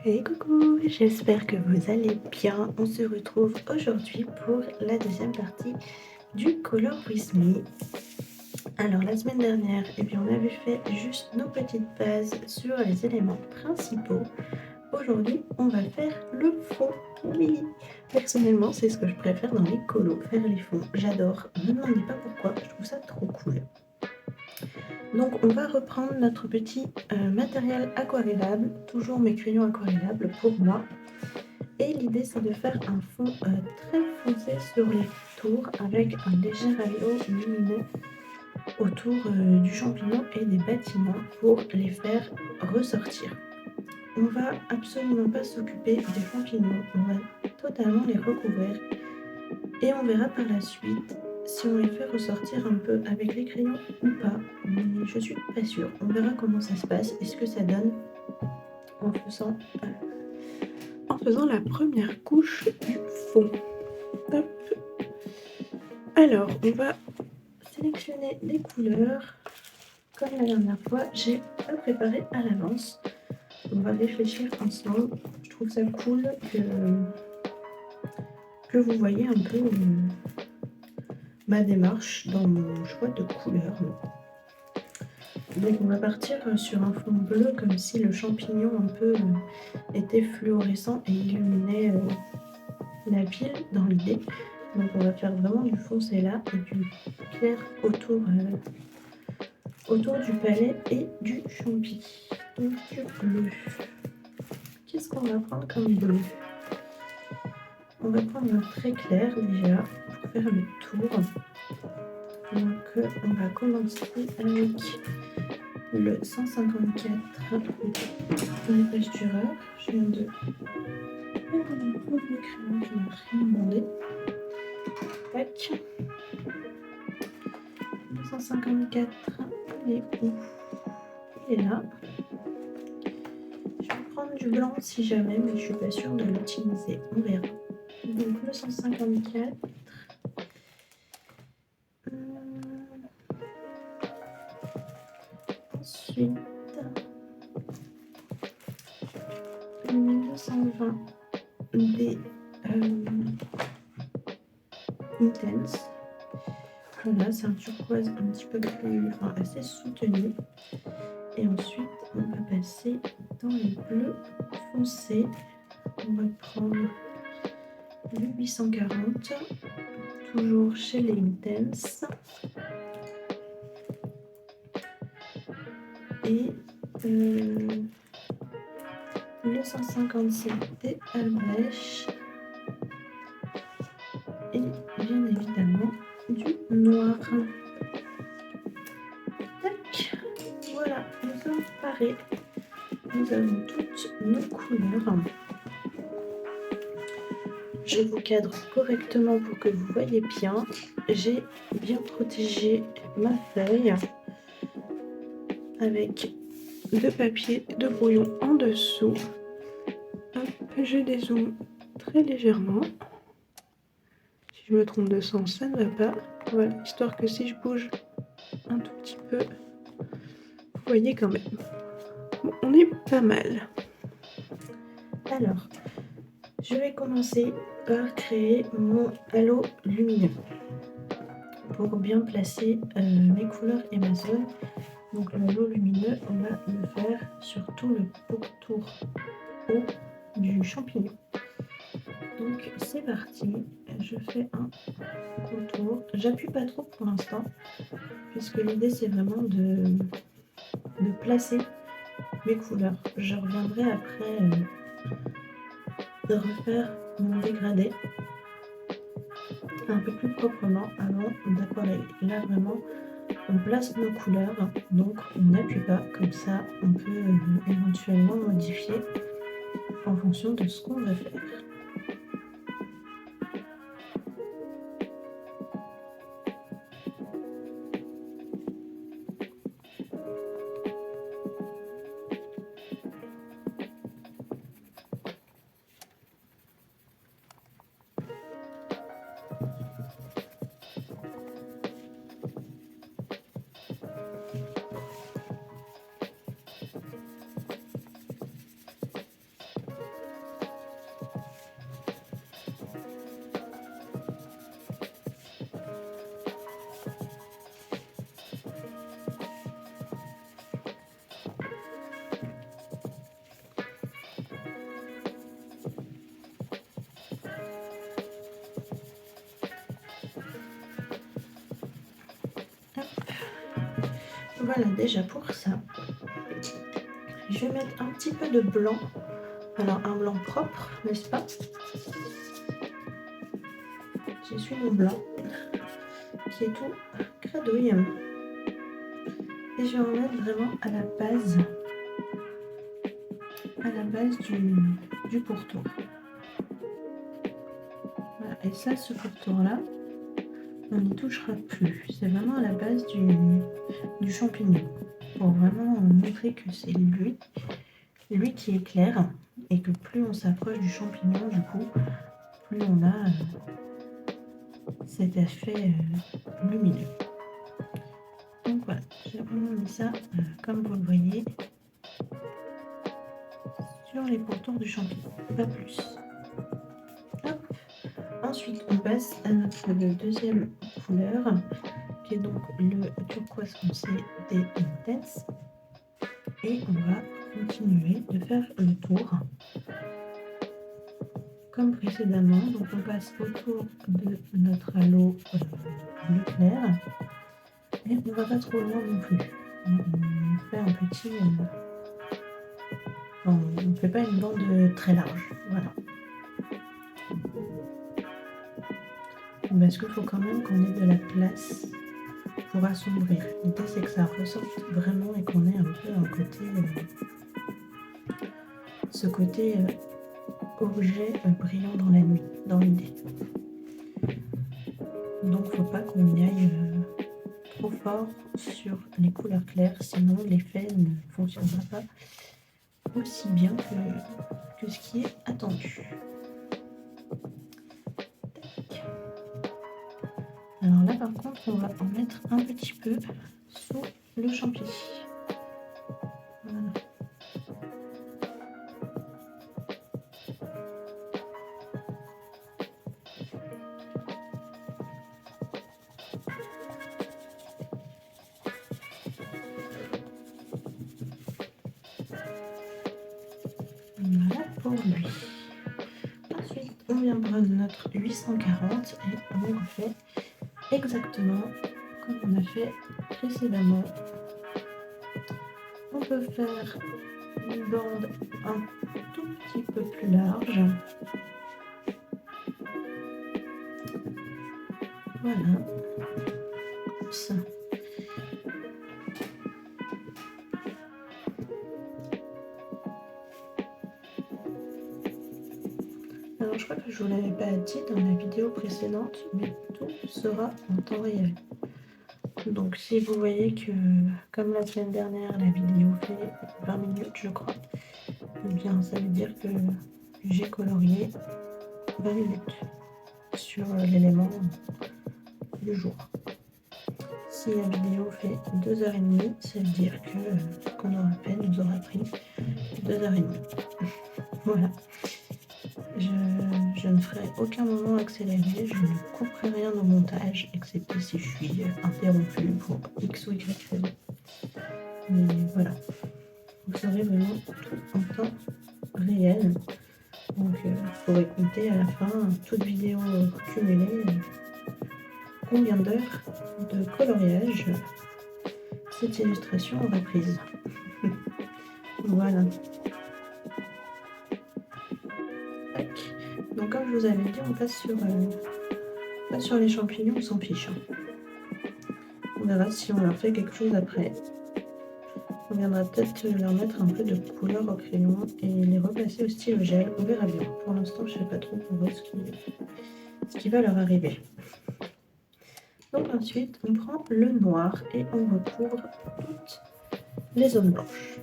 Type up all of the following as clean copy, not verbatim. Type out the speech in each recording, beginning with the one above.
Hey coucou, j'espère que vous allez bien. On se retrouve aujourd'hui pour la deuxième partie du Color With Me. Alors la semaine dernière, on avait fait juste nos petites bases sur les éléments principaux. Aujourd'hui, on va faire le fond. Oui, personnellement, c'est ce que je préfère dans les colos, faire les fonds. J'adore, ne me demandez pas pourquoi, je trouve ça trop cool. Donc on va reprendre notre petit matériel aquarellable, toujours mes crayons aquarellables pour moi. Et l'idée c'est de faire un fond très foncé sur les tours avec un léger halo lumineux autour du champignon et des bâtiments pour les faire ressortir. On va absolument pas s'occuper des champignons, on va totalement les recouvrir et on verra par la suite si on les fait ressortir un peu avec les crayons ou pas, mais je suis pas sûre. On verra comment ça se passe et ce que ça donne en faisant la première couche du fond. Hop. Alors, on va sélectionner des couleurs. Comme la dernière fois, j'ai pas préparé à l'avance. On va réfléchir ensemble. Je trouve ça cool que vous voyez un peu ma démarche dans mon choix de couleurs. Donc on va partir sur un fond bleu comme si le champignon un peu était fluorescent et illuminait la ville dans l'idée. Donc on va faire vraiment du foncé là et du clair autour du palais et du champi. Donc du bleu. Qu'est-ce qu'on va prendre comme bleu? On va prendre un très clair déjà pour faire le tour. Donc on va commencer avec le 154 Dureur. Je viens de faire un premier crayon qui m'a rien demandé. Tac. 154, il est où? Il est là. Je vais prendre du blanc si jamais, mais je suis pas sûre de l'utiliser. On verra. Donc le 154. Ensuite, le 220 des Intense. Voilà, c'est un turquoise un petit peu plus, assez soutenu. Et ensuite, on va passer dans les bleus foncés. On va prendre le 840, toujours chez les Intense. Et le 157 des Albrecht. Et bien évidemment, du noir. Tac, voilà, nous sommes parés. Nous avons toutes nos couleurs. Je vous cadre correctement pour que vous voyez bien. J'ai bien protégé ma feuille avec de papier de brouillon en dessous. Hop, je dézoome très légèrement. Si je me trompe de sens, ça ne va pas. Voilà, histoire que si je bouge un tout petit peu, vous voyez quand même. Bon, on est pas mal. Alors, je vais commencer par créer mon halo lumineux pour bien placer mes couleurs et ma zone. Donc le halo lumineux, on va le faire sur tout le pourtour haut du champignon. Donc c'est parti, je fais un contour. J'appuie pas trop pour l'instant, puisque l'idée c'est vraiment de placer mes couleurs. Je reviendrai après de refaire mon dégradé un peu plus proprement avant d'aquareller. Là vraiment on place nos couleurs, donc on n'appuie pas, comme ça on peut éventuellement modifier en fonction de ce qu'on veut faire. Voilà déjà pour ça. Je vais mettre un petit peu de blanc. Alors un blanc propre, n'est-ce pas? Je suis mon blanc qui est tout cradouille. Et je vais en mettre vraiment à la base du pourtour. Voilà. Et ça, ce pourtour-là, on n'y touchera plus. C'est vraiment à la base du champignon. Pour vraiment montrer que c'est lui qui est clair. Et que plus on s'approche du champignon, du coup, plus on a cet effet lumineux. Donc voilà, j'ai vraiment mis ça, comme vous le voyez, sur les pourtours du champignon, pas plus. Hop. Ensuite, on passe à notre deuxième couleur, qui est donc le turquoise foncé des Intense. Et on va continuer de faire le tour comme précédemment. Donc on passe autour de notre halo bleu clair. Et on ne va pas trop loin non plus. On fait un petit... on ne fait pas une bande très large. Voilà. Parce qu'il faut quand même qu'on ait de la place pour assombrir. L'idée c'est que ça ressorte vraiment et qu'on ait un peu un côté... ce côté objet brillant dans la nuit, dans l'idée. Donc il ne faut pas qu'on y aille trop fort sur les couleurs claires, sinon l'effet ne fonctionnera pas aussi bien que ce qui est attendu. Alors là par contre on va en mettre un petit peu sous le champi. Voilà. Voilà pour lui. Ensuite, on vient prendre notre 840 et on refait exactement comme on a fait précédemment. On peut faire une bande un tout petit peu plus large. Voilà. Comme ça. Alors je crois que je vous l'avais pas dit dans la vidéo précédente, mais tout sera en temps réel. Donc si vous voyez que, comme la semaine dernière, la vidéo fait 20 minutes je crois, eh bien ça veut dire que j'ai colorié 20 minutes sur l'élément du jour. Si la vidéo fait 2h30, ça veut dire que qu'on aura fait nous aura pris 2h30. Voilà. Je ne ferai aucun moment accéléré, je ne couperai rien au montage, excepté si je suis interrompue pour X ou Y raison. Mais voilà, vous saurez vraiment tout en temps réel. Donc vous pourrez compter à la fin, toute vidéo cumulée, combien d'heures de coloriage cette illustration aura prise. Voilà. Donc comme je vous avais dit, on passe sur les champignons, on s'en fiche. On verra si on leur fait quelque chose après. On viendra peut-être leur mettre un peu de couleur au crayon et les replacer au stylo gel. On verra bien. Pour l'instant, je ne sais pas trop pour eux ce qui va leur arriver. Donc ensuite, on prend le noir et on recouvre toutes les zones blanches.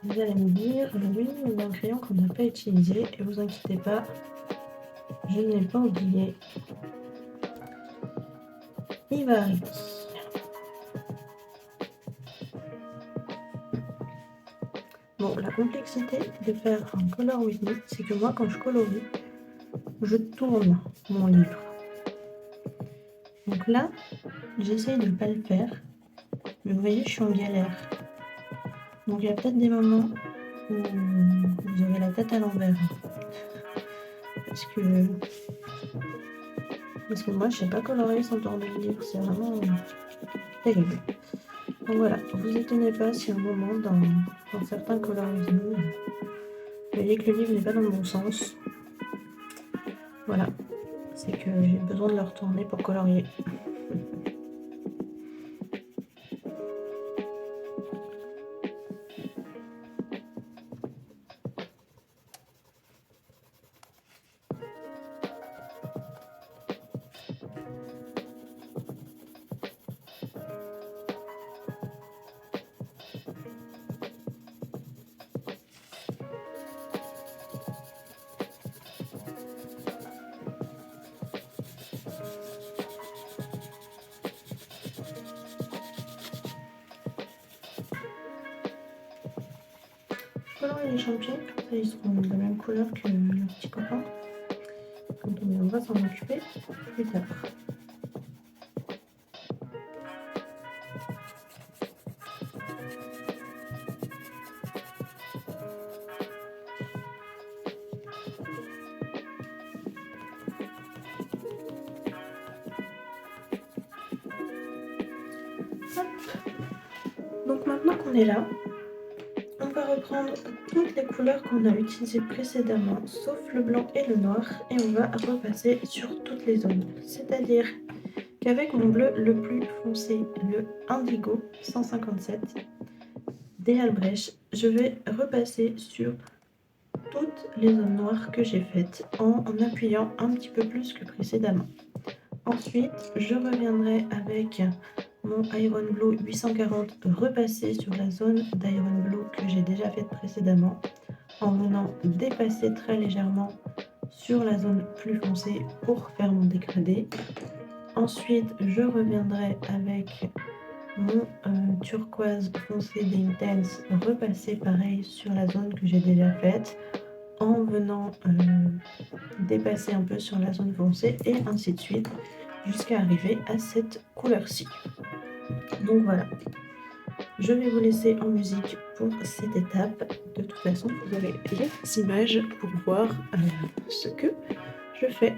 Vous allez me dire, oui, il y a un crayon qu'on n'a pas utilisé, et vous inquiétez pas, je ne l'ai pas oublié. Il va arriver. Bon, la complexité de faire un color with me, c'est que moi, quand je colorie, je tourne mon livre. Donc là, j'essaye de ne pas le faire, mais vous voyez, je suis en galère. Donc il y a peut-être des moments où vous aurez la tête à l'envers. Parce que Parce que moi, je sais pas colorier sans tournevis, c'est vraiment terrible. Donc voilà, vous étonnez pas si à un moment, dans certains colorismes, vous voyez que le livre n'est pas dans le bon sens. Voilà, c'est que j'ai besoin de le retourner pour colorier. Colorier les champignons, comme ça ils seront de la même couleur que le petit copain. Quand on viendra s'en occuper plus tard. Hop. Donc maintenant qu'on est là, on va reprendre toutes les couleurs qu'on a utilisées précédemment, sauf le blanc et le noir, et on va repasser sur toutes les zones. C'est-à-dire qu'avec mon bleu le plus foncé, le indigo 157 des Albrecht, je vais repasser sur toutes les zones noires que j'ai faites en appuyant un petit peu plus que précédemment. Ensuite, je reviendrai avec mon Iron Blue 840 repasser sur la zone d'Iron Blue que j'ai déjà faite précédemment en venant dépasser très légèrement sur la zone plus foncée pour faire mon dégradé. Ensuite, je reviendrai avec mon turquoise foncé d'Intense repasser pareil sur la zone que j'ai déjà faite en venant dépasser un peu sur la zone foncée et ainsi de suite jusqu'à arriver à cette couleur-ci. Donc voilà, je vais vous laisser en musique pour cette étape. De toute façon, vous avez les images pour voir ce que je fais.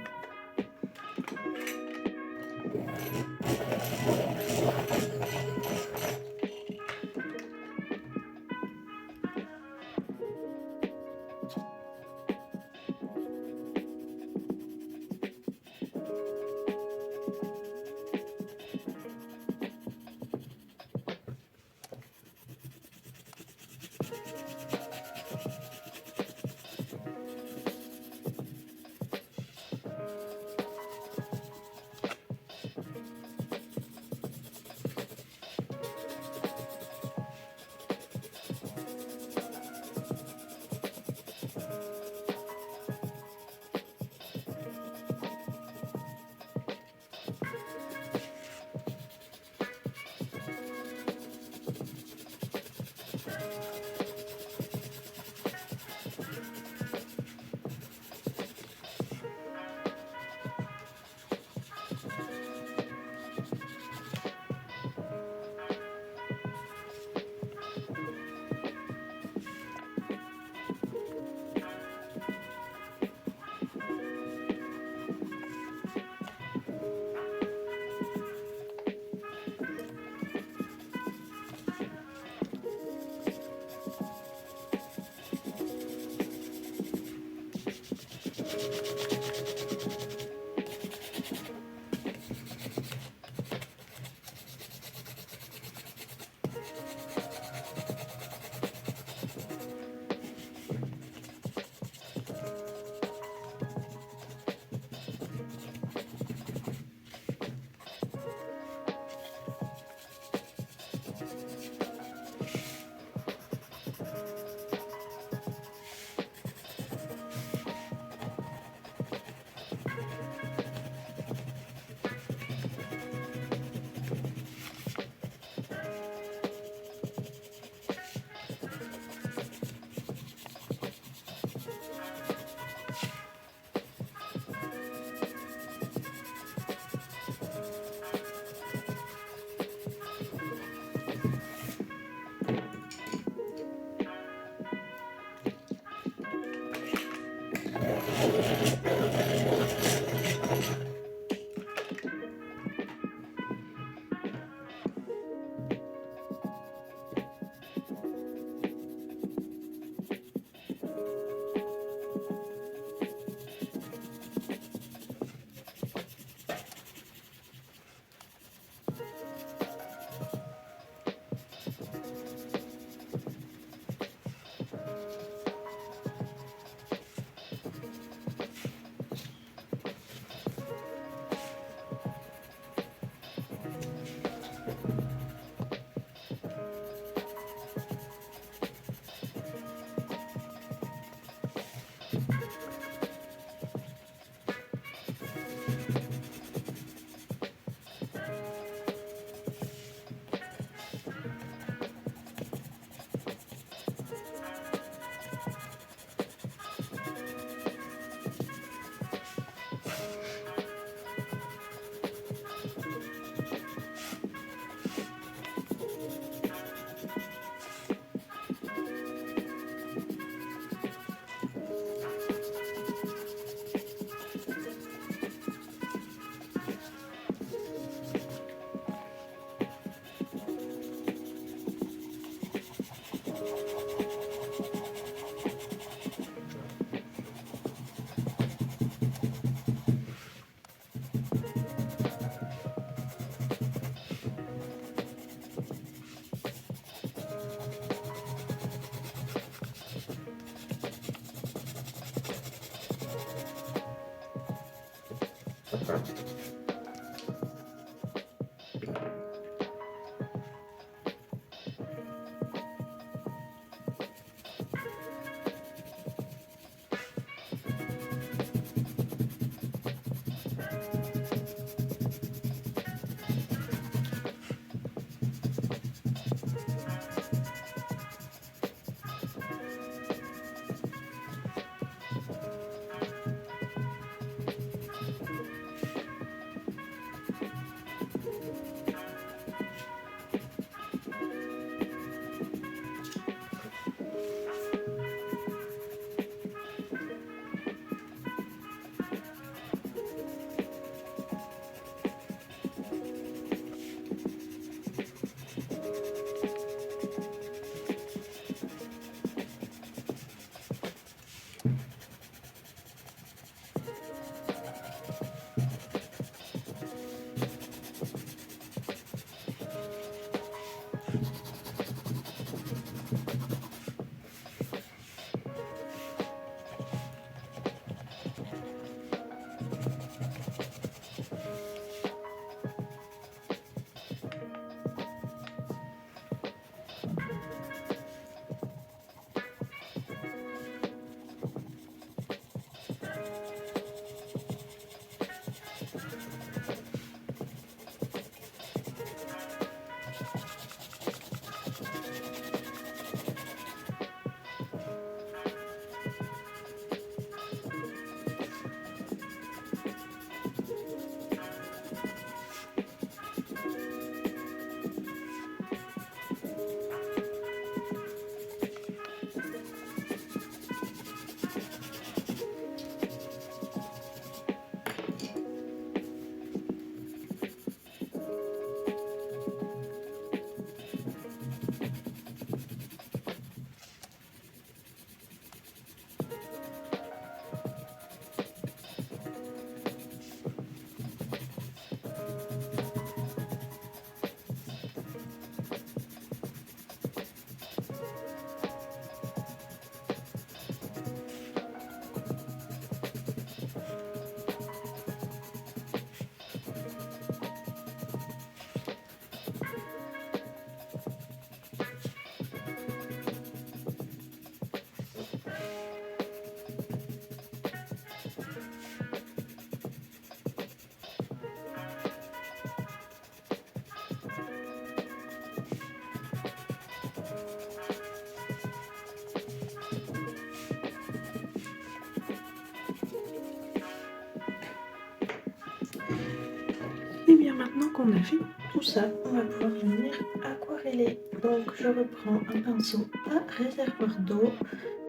Et bien maintenant qu'on a fait tout ça, on va pouvoir venir aquareller. Donc je reprends un pinceau à réservoir d'eau,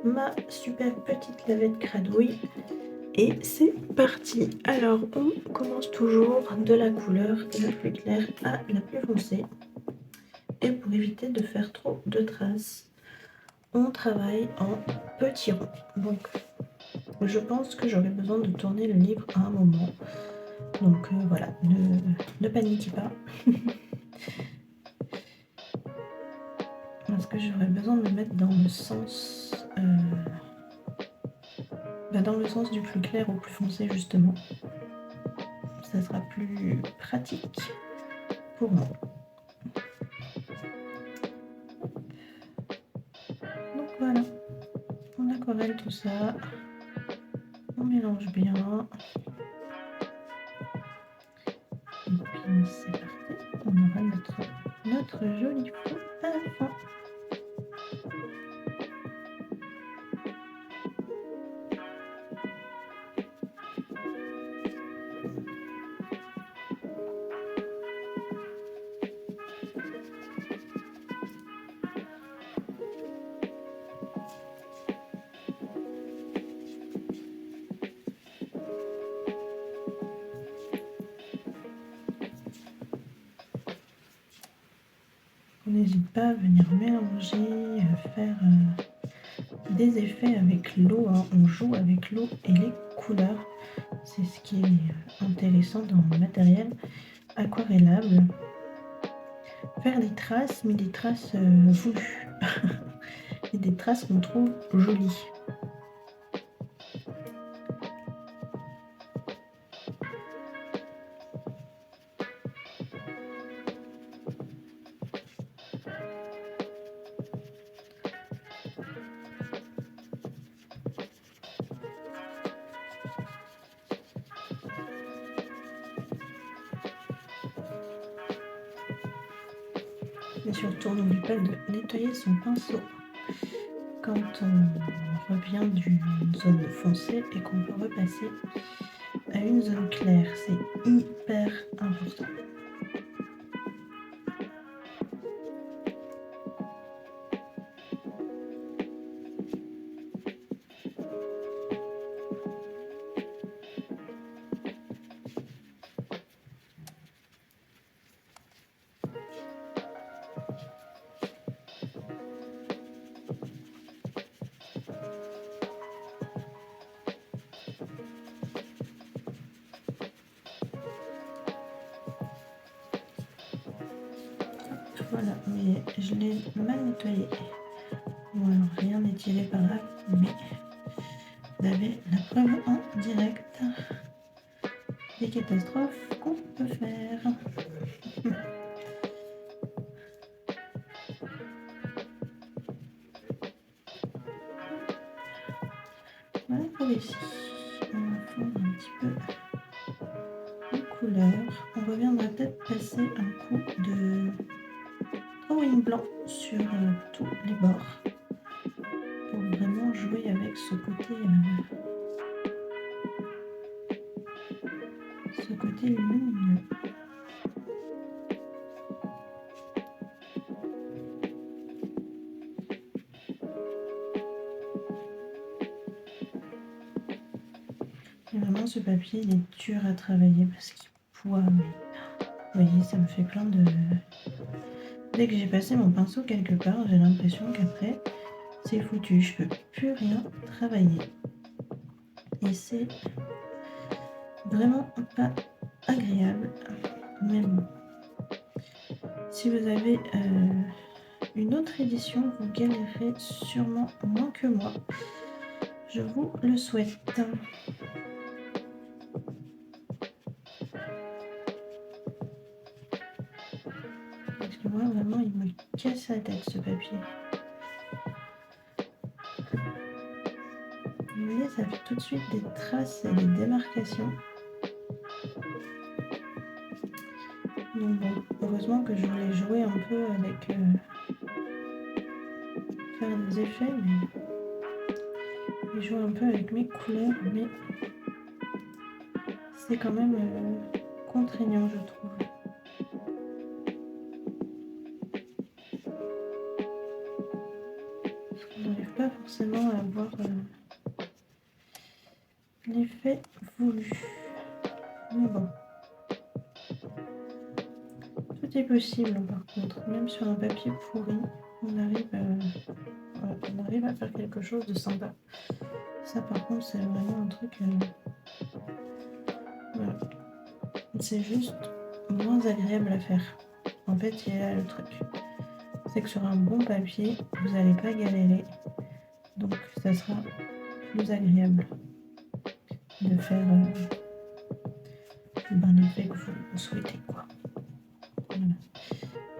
ma super petite lavette gradouille et c'est parti. Alors on commence toujours de la couleur la plus claire à la plus foncée. Et pour éviter de faire trop de traces, on travaille en petits ronds. Donc je pense que j'aurai besoin de tourner le livre à un moment. Donc voilà, ne paniquez pas. Parce que j'aurais besoin de me mettre dans le sens du plus clair au plus foncé justement. Ça sera plus pratique pour moi. Donc voilà, on aquarelle tout ça, on mélange bien. Et puis c'est parti, on aura notre joli fond à la fin. On n'hésite pas à venir mélanger, faire des effets avec l'eau, hein. On joue avec l'eau et les couleurs. C'est ce qui est intéressant dans le matériel aquarellable. Faire des traces, mais des traces voulues. Et des traces qu'on trouve jolies. Et surtout, on n'oublie pas de nettoyer son pinceau quand on revient d'une zone foncée et qu'on peut repasser à une zone claire. C'est hyper important. Voilà, mais je l'ai mal nettoyé. Bon, alors rien n'est tiré par là, mais vous avez la preuve en direct des catastrophes qu'on peut faire. Voilà pour ici. On va fondre un petit peu les couleurs. On reviendra peut-être passer un coup de drawing blanc sur tous les bords pour vraiment jouer avec ce côté lumineux. Et vraiment, ce papier, il est dur à travailler parce qu'il poids. Mais vous voyez, ça me fait plein de... Dès que j'ai passé mon pinceau quelque part, j'ai l'impression qu'après, c'est foutu. Je peux plus rien travailler. Et c'est vraiment pas agréable. Mais bon. Si vous avez une autre édition, vous galérez sûrement moins que moi. Je vous le souhaite. Parce que moi, vraiment, il me casse la tête, ce papier. Vous voyez, ça fait tout de suite des traces et des démarcations. Donc bon, heureusement que je voulais jouer un peu avec... faire des effets, mais jouer un peu avec mes couleurs, mais c'est quand même contraignant, je trouve. Parce qu'on n'arrive pas forcément à avoir l'effet voulu. Mais bon. Tout est possible par contre. Même sur un papier pourri, on arrive à faire quelque chose de sympa. Ça par contre, c'est vraiment un truc... voilà. C'est juste moins agréable à faire. En fait, il y a là le truc. C'est que sur un bon papier, vous n'allez pas galérer. Donc ça sera plus agréable de faire l'effet que vous souhaitez, quoi. Voilà.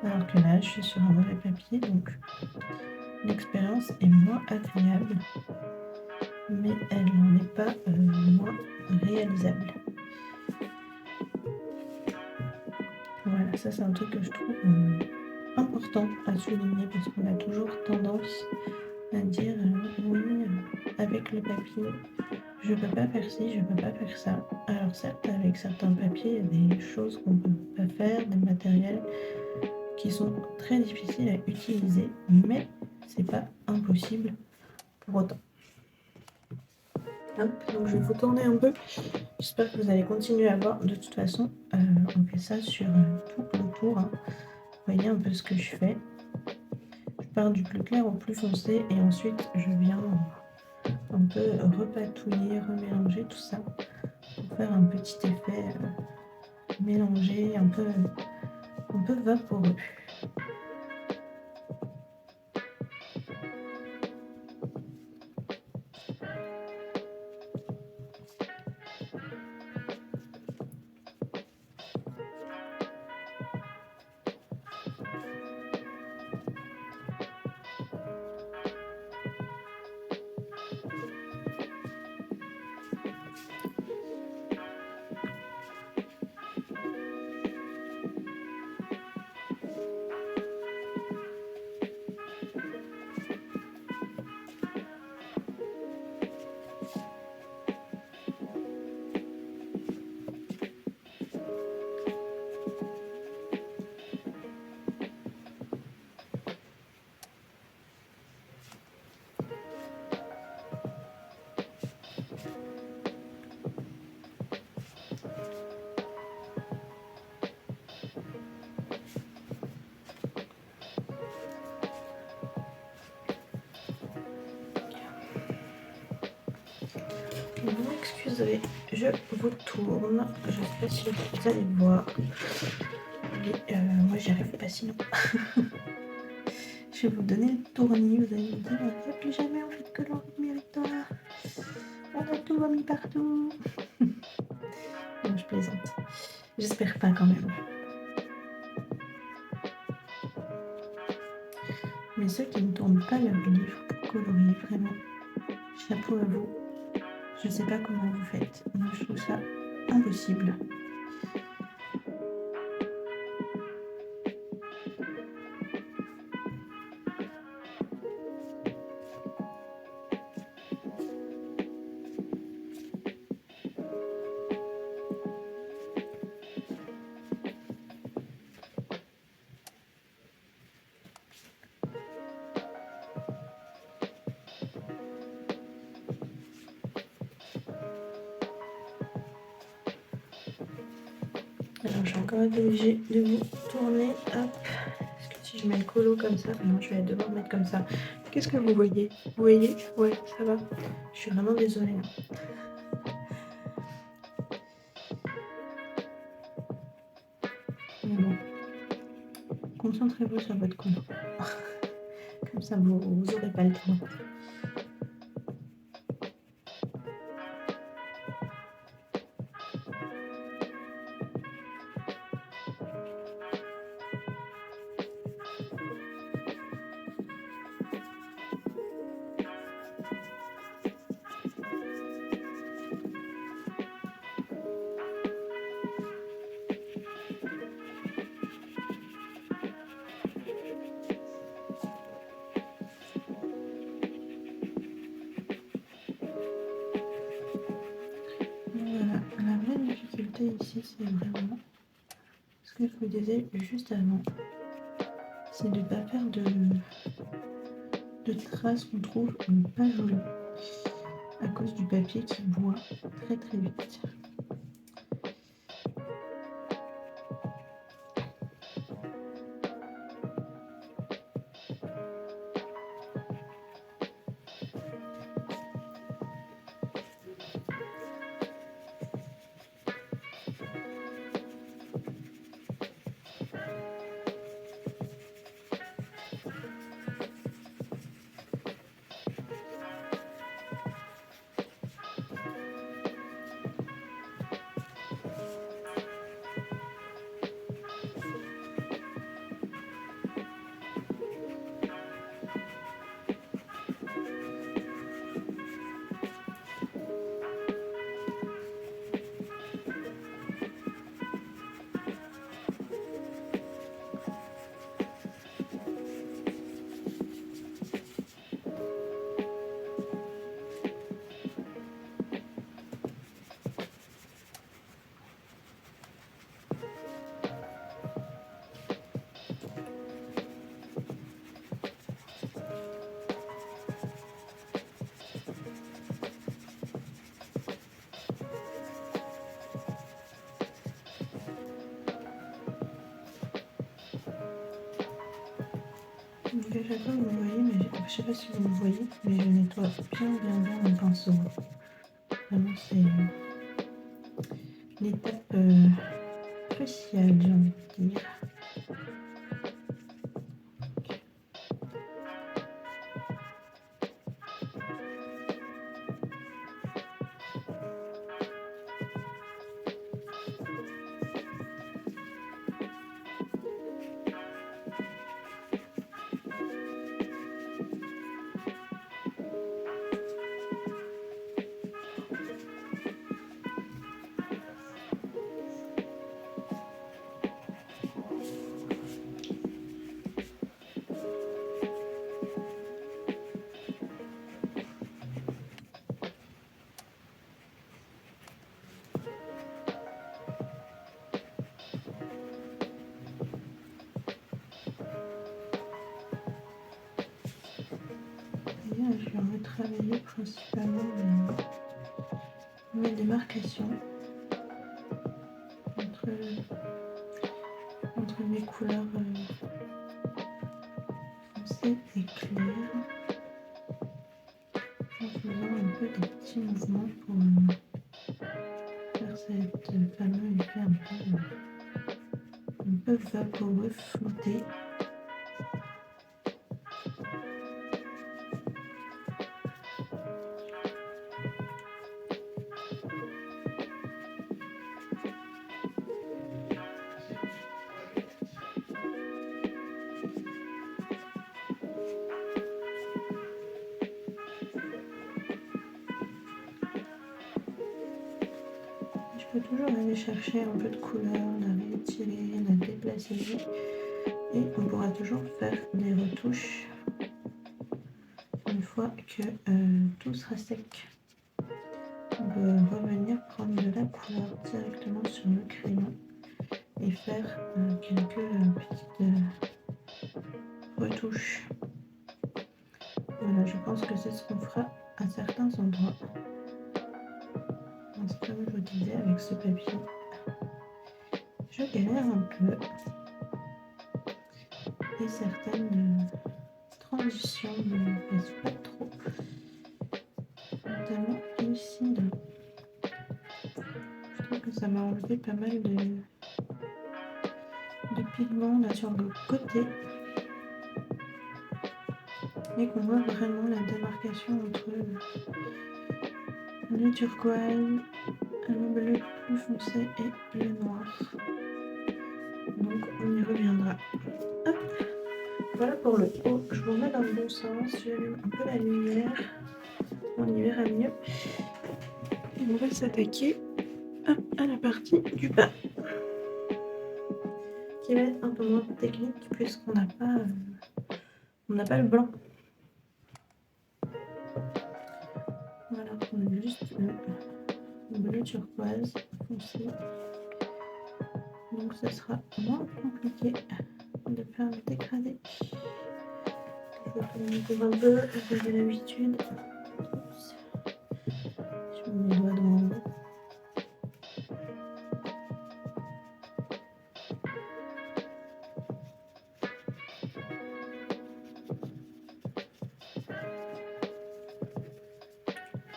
Alors que là, je suis sur un mauvais papier, donc l'expérience est moins agréable, mais elle n'en est pas moins réalisable. Voilà, ça c'est un truc que je trouve important à souligner parce qu'on a toujours tendance à dire oui, avec le papier, je peux pas faire ci, je peux pas faire ça. Alors certes, avec certains papiers, il y a des choses qu'on peut pas faire, des matériels qui sont très difficiles à utiliser, mais c'est pas impossible pour autant. Hop, donc je vais vous tourner un peu. J'espère que vous allez continuer à voir. De toute façon, on fait ça sur tout le tour. Hein. Vous voyez un peu ce que je fais. Je pars du plus clair au plus foncé et ensuite je viens un peu repatouiller, remélanger tout ça pour faire un petit effet mélangé, un peu vaporeux. désolée, je vous tourne. Je sais pas si vous allez voir. Mais moi j'y arrive pas sinon. Je vais vous donner le tournis, vous allez me dire, il n'y a plus jamais envie de coloris avec toi. On a tout remis partout. Non, je plaisante. J'espère pas quand même. Mais ceux qui ne tournent pas leurs livres pour colorier, vraiment, chapeau à vous. Je sais pas comment vous faites. Moi, je trouve ça impossible. Alors, je vais encore être obligée de vous tourner. Hop. Parce que si je mets le colo comme ça, non, je vais devoir mettre comme ça. Qu'est-ce que vous voyez? Vous voyez? Ouais, ça va. Je suis vraiment désolée. Mais bon, concentrez-vous sur votre colo. Comme ça, vous n'aurez pas le temps. Voilà, la vraie difficulté ici, c'est vraiment ce que je vous disais juste avant, c'est de ne pas faire de traces qu'on trouve pas jolies à cause du papier qui boit très très vite. Donc à chaque fois vous me voyez, mais je sais pas si vous me voyez, mais je nettoie bien mon pinceau. Vraiment c'est l'étape cruciale, j'ai envie de dire. Et là, je vais retravailler principalement mes démarcations entre mes couleurs foncées et claires, en faisant un peu des petits mouvements pour refléter. Je peux toujours aller chercher un peu de couleur, la retirer, la déplacer et on pourra toujours faire des retouches une fois que tout sera sec. On peut revenir prendre de la couleur directement sur le crayon et faire quelques petites retouches. Voilà, je pense que c'est ce qu'on fera à certains endroits. Parce que comme je vous disais, avec ce papier, je galère un peu. Et certaines transitions ne me plaisent pas trop. Notamment ici, là. Je trouve que ça m'a enlevé pas mal de pigments là sur le côté. Et qu'on voit vraiment la démarcation entre le turquoise, le bleu plus foncé et le noir. Donc on y reviendra. Hop. Voilà pour le haut. Je vous remets dans le bon sens. J'allume un peu la lumière. On y verra mieux. Et on va s'attaquer à la partie du bas, qui va être un peu moins technique puisqu'on n'a pas le blanc. Voilà, on a juste le bleu turquoise foncé. Donc ça sera moins compliqué de faire le dégradé. Je vais tourner un peu, vous avez l'habitude. Je mets mes doigts devant vous.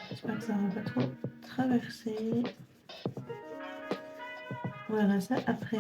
J'espère que ça ne va pas trop traverser. On verra ça après.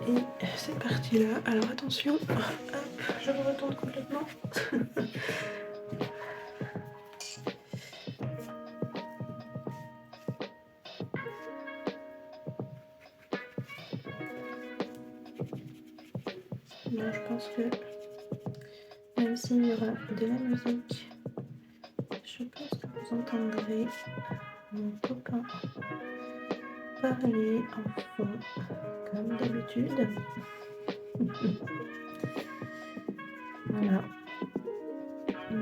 Et c'est parti là. Alors attention, hop, je me retourne complètement. Là, je pense que même s'il y aura de la musique, je pense que vous entendrez mon copain parler en fond, comme d'habitude. Voilà.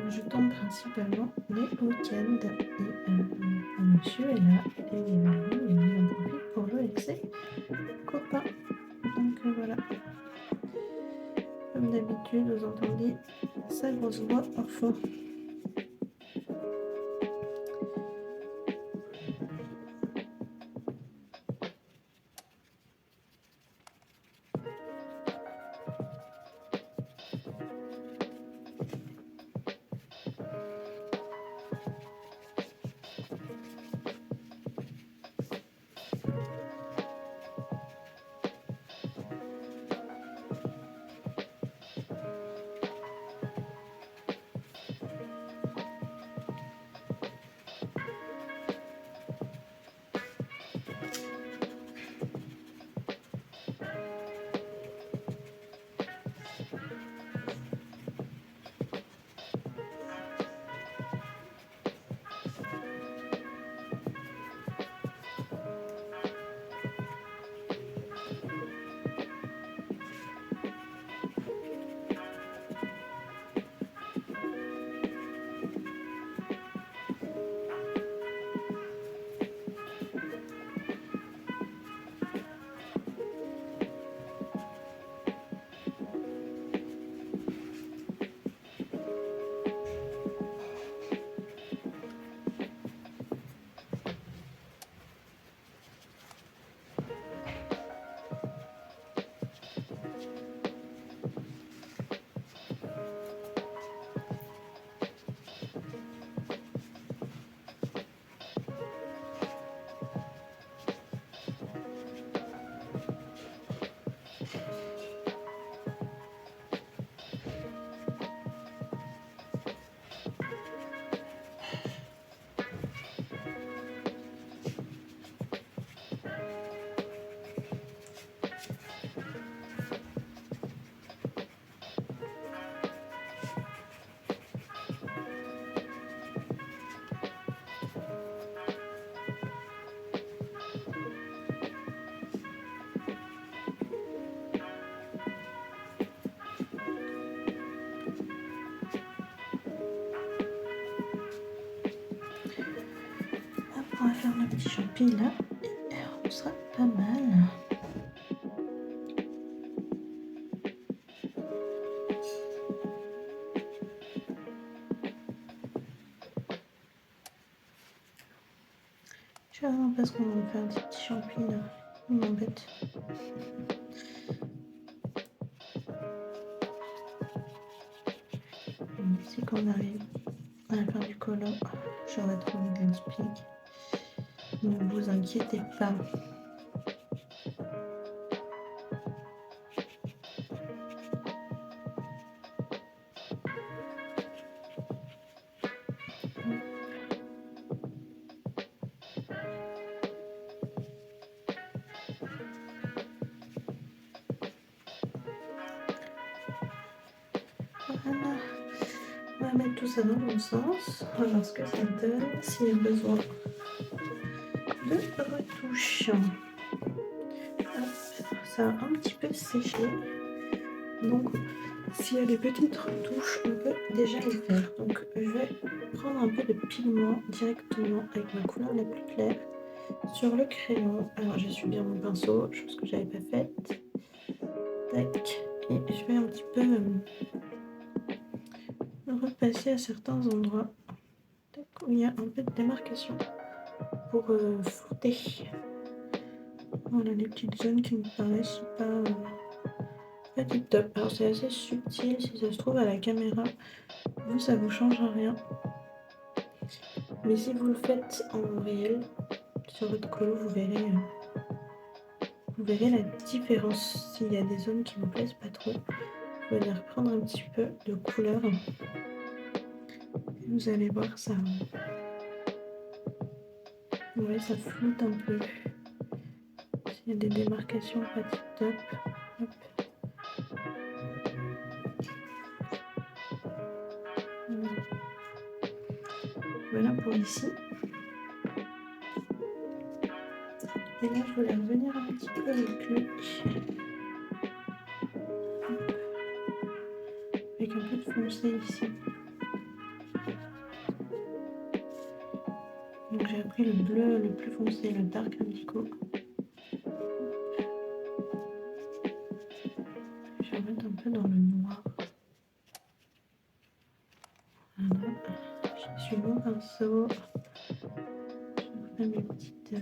Je tourne principalement les week-ends et monsieur est là et lui, il en profite pour jouer avec ses copains. Donc voilà. Comme d'habitude, vous entendez sa grosse voix en fond. Hop, on va faire le petit champi là et on sera pas mal. Je sais vraiment pas ce qu'on va faire des petits champis là. Il m'embête. C'est qu'on arrive à la fin du collant. J'aurais trouvé de l'inspi. Ne vous inquiétez pas. Voilà. On va mettre tout ça dans le bon sens. On va voir ce que ça donne. S'il y a besoin de retouche. Hop, ça a un petit peu séché. Donc, s'il y a des petites retouches, on peut déjà les faire. Donc, je vais prendre un peu de pigment directement avec ma couleur la plus claire sur le crayon. Alors, j'essuie bien mon pinceau, chose que j'avais pas faite. Tac. Et je vais un petit peu repasser à certains endroits. Tac, où il y a un peu de démarcation pour flouter. Voilà les petites zones qui me paraissent pas tip top. Alors c'est assez subtil, si ça se trouve à la caméra, vous ça vous change rien. Mais si vous le faites en réel, sur votre colo, vous verrez la différence. S'il y a des zones qui ne vous plaisent pas trop, vous allez reprendre un petit peu de couleur. Et vous allez voir ça. Ouais, ça floute un peu. S'il y a des démarcations pas tip top. Hop. Voilà pour ici. Et là, je voulais revenir un petit peu avec lui. Avec un peu de foncé ici. Donc j'ai pris le bleu le plus foncé, le Dark Indigo. Je vais remettre un peu dans le noir. Voilà. Je suis mon pinceau. Je fais mes petites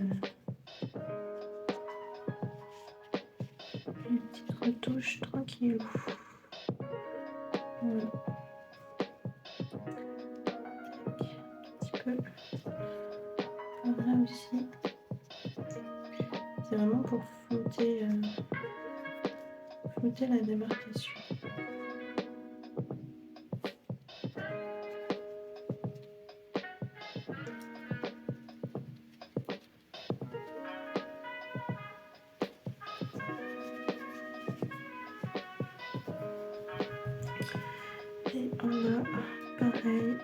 retouches tranquilles. Voilà. Un petit peu par là aussi. C'est vraiment pour flouter la démarcation. Et en bas, pareil.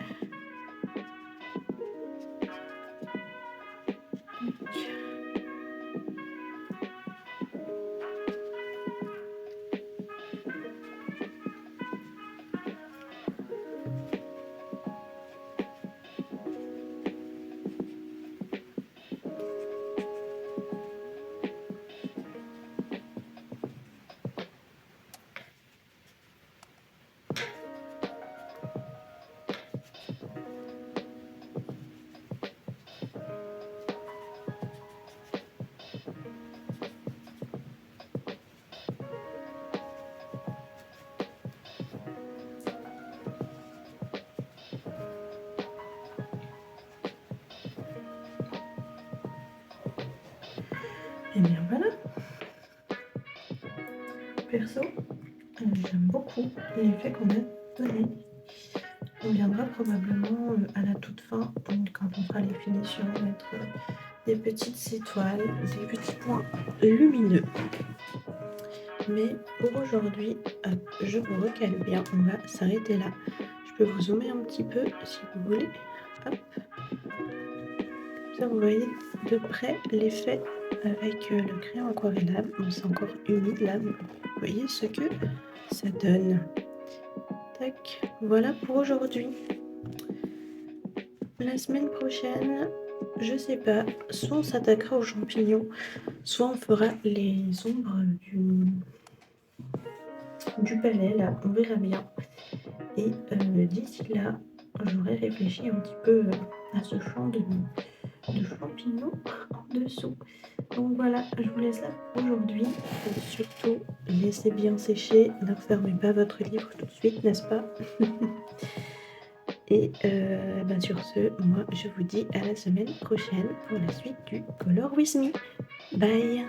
Et bien voilà. Perso, j'aime beaucoup l'effet qu'on a donné. On viendra probablement à la toute fin, quand on fera les finitions, mettre des petites étoiles, des petits points lumineux. Mais pour aujourd'hui, je vous recale bien, on va s'arrêter là. Je peux vous zoomer un petit peu si vous voulez. Hop. Comme ça, vous voyez de près l'effet avec le crayon aquarellable. Bon, c'est encore humide là, mais vous voyez ce que ça donne. Tac, voilà pour aujourd'hui. La semaine prochaine, je sais pas, soit on s'attaquera aux champignons, soit on fera les ombres du palais, là, on verra bien. Et d'ici là, j'aurais réfléchi un petit peu à ce champ de champignons en dessous. Donc voilà, je vous laisse là pour aujourd'hui. Surtout, laissez bien sécher, ne refermez pas votre livre tout de suite, n'est-ce pas? Et sur ce, moi je vous dis à la semaine prochaine pour la suite du Color With Me. Bye!